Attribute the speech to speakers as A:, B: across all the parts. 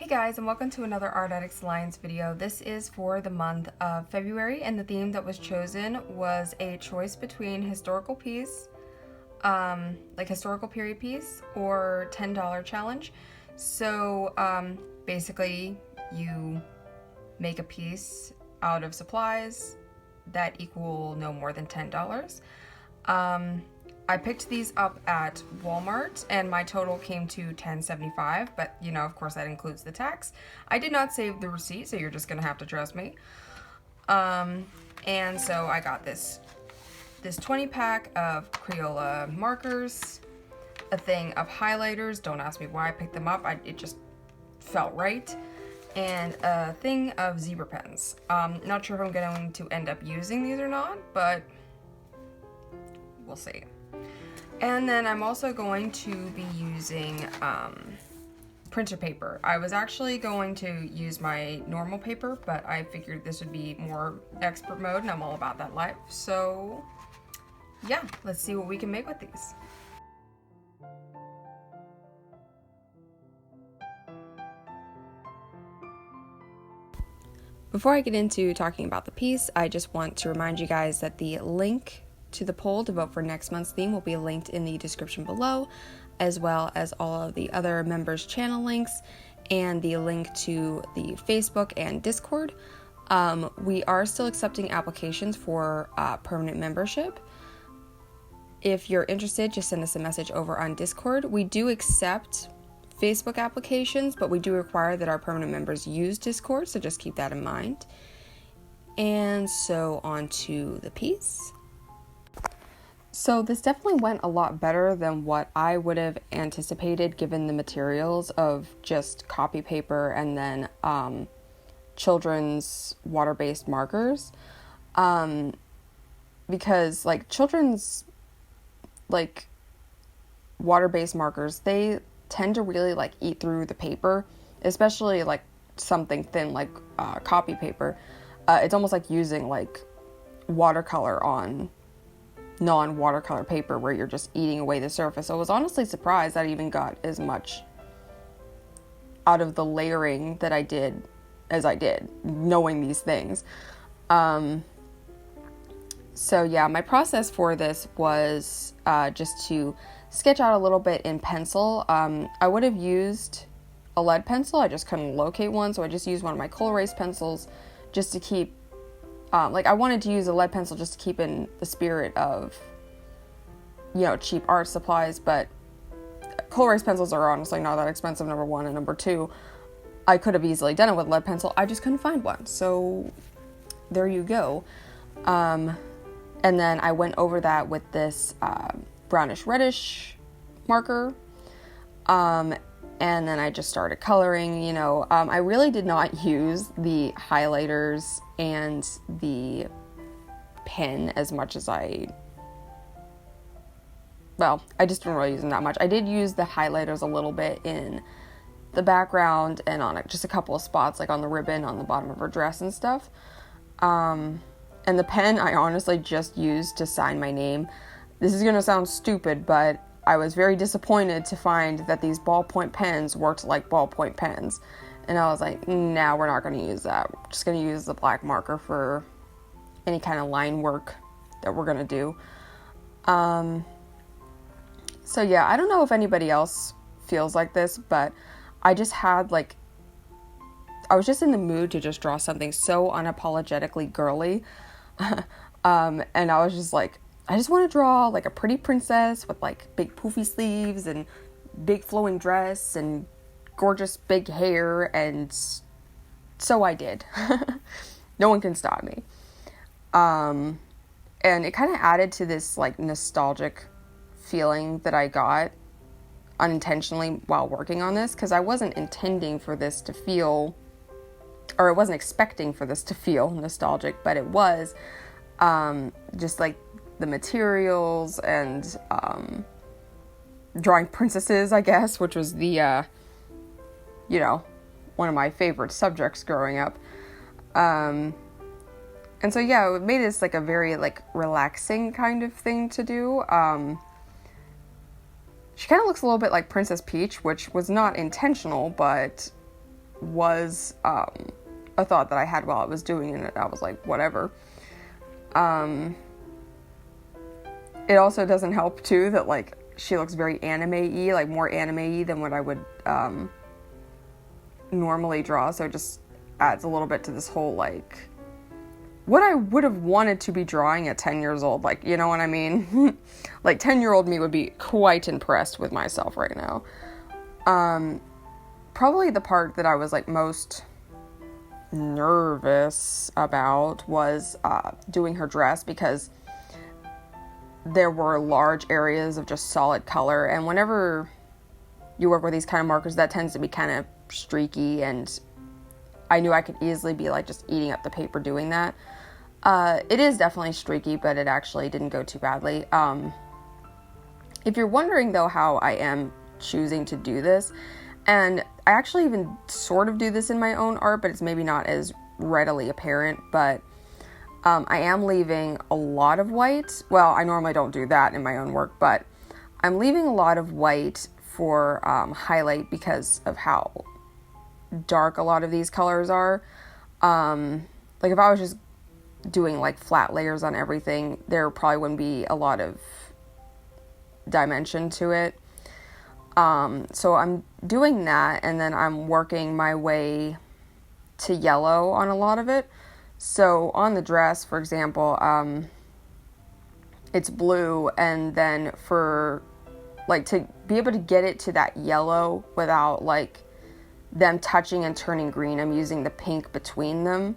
A: guys, and welcome to another Art Addicts Alliance video. This is for the month of February, and the theme that was chosen was a choice between historical piece, like historical period piece, or $10 challenge. So basically you make a piece out of supplies that equal no more than $10. I picked these up at Walmart and my total came to $10.75, but you know, of course that includes the tax. I did not save the receipt, so you're just gonna have to trust me. And so I got this 20 pack of Crayola markers, a thing of highlighters. Don't ask me why I picked them up. It just felt right. And a thing of zebra pens. Not sure if I'm going to end up using these or not, but we'll see. And then I'm also going to be using printer paper. I was actually going to use my normal paper, but I figured this would be more expert mode, and I'm all about that life. So yeah, let's see what we can make with these. Before I get into talking about the piece, I just want to remind you guys that the link to the poll to vote for next month's theme will be linked in the description below, as well as all of the other members' channel links and the link to the Facebook and Discord. We are still accepting applications for permanent membership. If you're interested, just send us a message over on Discord. We do accept Facebook applications, but we do require that our permanent members use Discord, so just keep that in mind. And so on to the piece. So this definitely went a lot better than what I would have anticipated given the materials of just copy paper and then children's water-based markers. Because like children's like water-based markers, they tend to really like eat through the paper, especially like something thin like copy paper. It's almost like using like watercolor on non-watercolor paper where you're just eating away the surface. So I was honestly surprised that I even got as much out of the layering that I did as I did, knowing these things. So yeah, my process for this was just to sketch out a little bit in pencil. I would have used a lead pencil, I just couldn't locate one, so I just used one of my Kohl Erase pencils just to keep I wanted to use a lead pencil just to keep in the spirit of, you know, cheap art supplies, but Kohl Erase pencils are honestly not that expensive, number one, and number two, I could have easily done it with lead pencil, I just couldn't find one, so there you go. And then I went over that with this brownish reddish marker, and then I just started coloring, you know. I really did not use the highlighters and the pen as much as I just didn't really use them that much. I did use the highlighters a little bit in the background and on just a couple of spots, like on the ribbon on the bottom of her dress and stuff. And the pen I honestly just used to sign my name. This is gonna sound stupid, but I was very disappointed to find that these ballpoint pens worked like ballpoint pens. And I was like, nah, we're not going to use that. We're just going to use the black marker for any kind of line work that we're going to do. So yeah, I don't know if anybody else feels like this, but I just had I was just in the mood to just draw something so unapologetically girly. And I was just like, I just want to draw like a pretty princess with like big poofy sleeves and big flowing dress and gorgeous big hair, and so I did. No one can stop me. And it kind of added to this like nostalgic feeling that I got unintentionally while working on this, because I wasn't intending for this to feel, or I wasn't expecting for this to feel nostalgic, but it was just like the materials and drawing princesses, I guess, which was the you know, one of my favorite subjects growing up. And so yeah, it made this like a very like relaxing kind of thing to do. She kind of looks a little bit like Princess Peach, which was not intentional, but was a thought that I had while I was doing it. I was like, whatever. It also doesn't help too that like she looks very anime-y, like more anime-y than what I would normally draw. So it just adds a little bit to this whole like what I would have wanted to be drawing at 10 years old. Like, you know what I mean? Like 10-year-old me would be quite impressed with myself right now. Probably the part that I was like most nervous about was doing her dress, because there were large areas of just solid color, and whenever you work with these kind of markers, that tends to be kind of streaky, and I knew I could easily be like just eating up the paper doing that. It is definitely streaky, but it actually didn't go too badly. If you're wondering though how I am choosing to do this, and I actually even sort of do this in my own art, but it's maybe not as readily apparent, but I am leaving a lot of white. Well, I normally don't do that in my own work, but I'm leaving a lot of white for highlight because of how dark a lot of these colors are. Like if I was just doing like flat layers on everything, there probably wouldn't be a lot of dimension to it. So I'm doing that, and then I'm working my way to yellow on a lot of it. So on the dress, for example, it's blue, and then for like to be able to get it to that yellow without like them touching and turning green, I'm using the pink between them.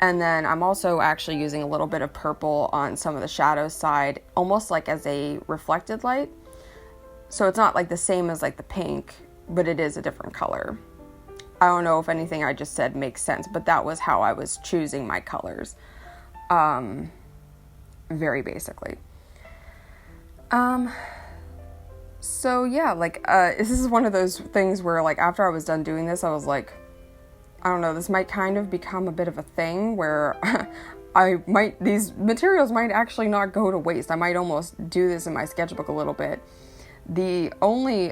A: And then I'm also actually using a little bit of purple on some of the shadow side, almost like as a reflected light. So it's not like the same as like the pink, but it is a different color. I don't know if anything I just said makes sense, but that was how I was choosing my colors. Very basically. So yeah, like, this is one of those things where like after I was done doing this, I was like, I don't know, this might kind of become a bit of a thing where these materials might actually not go to waste. I might almost do this in my sketchbook a little bit. The only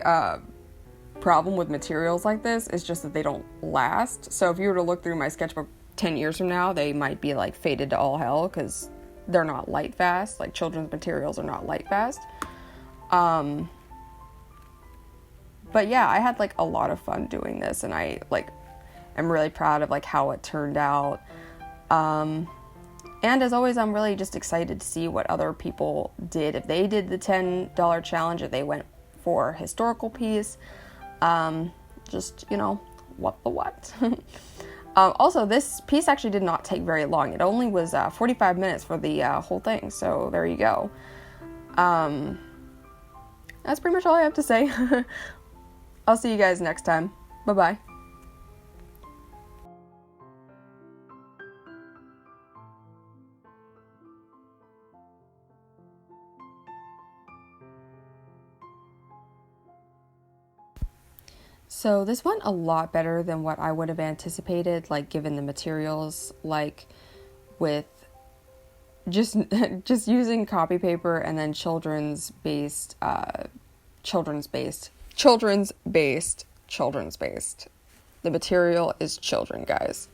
A: problem with materials like this is just that they don't last. So if you were to look through my sketchbook 10 years from now, they might be like faded to all hell because they're not light fast. Like children's materials are not light fast. But yeah, I had like a lot of fun doing this, and I like am really proud of like how it turned out. And as always, I'm really just excited to see what other people did. If they did the $10 challenge, if they went for historical piece, just, you know, what the what. Also, this piece actually did not take very long. It only was 45 minutes for the whole thing, so there you go. That's pretty much all I have to say. I'll see you guys next time. Bye-bye. So this went a lot better than what I would have anticipated, like given the materials, like with just using copy paper and then children's based. The material is children, guys.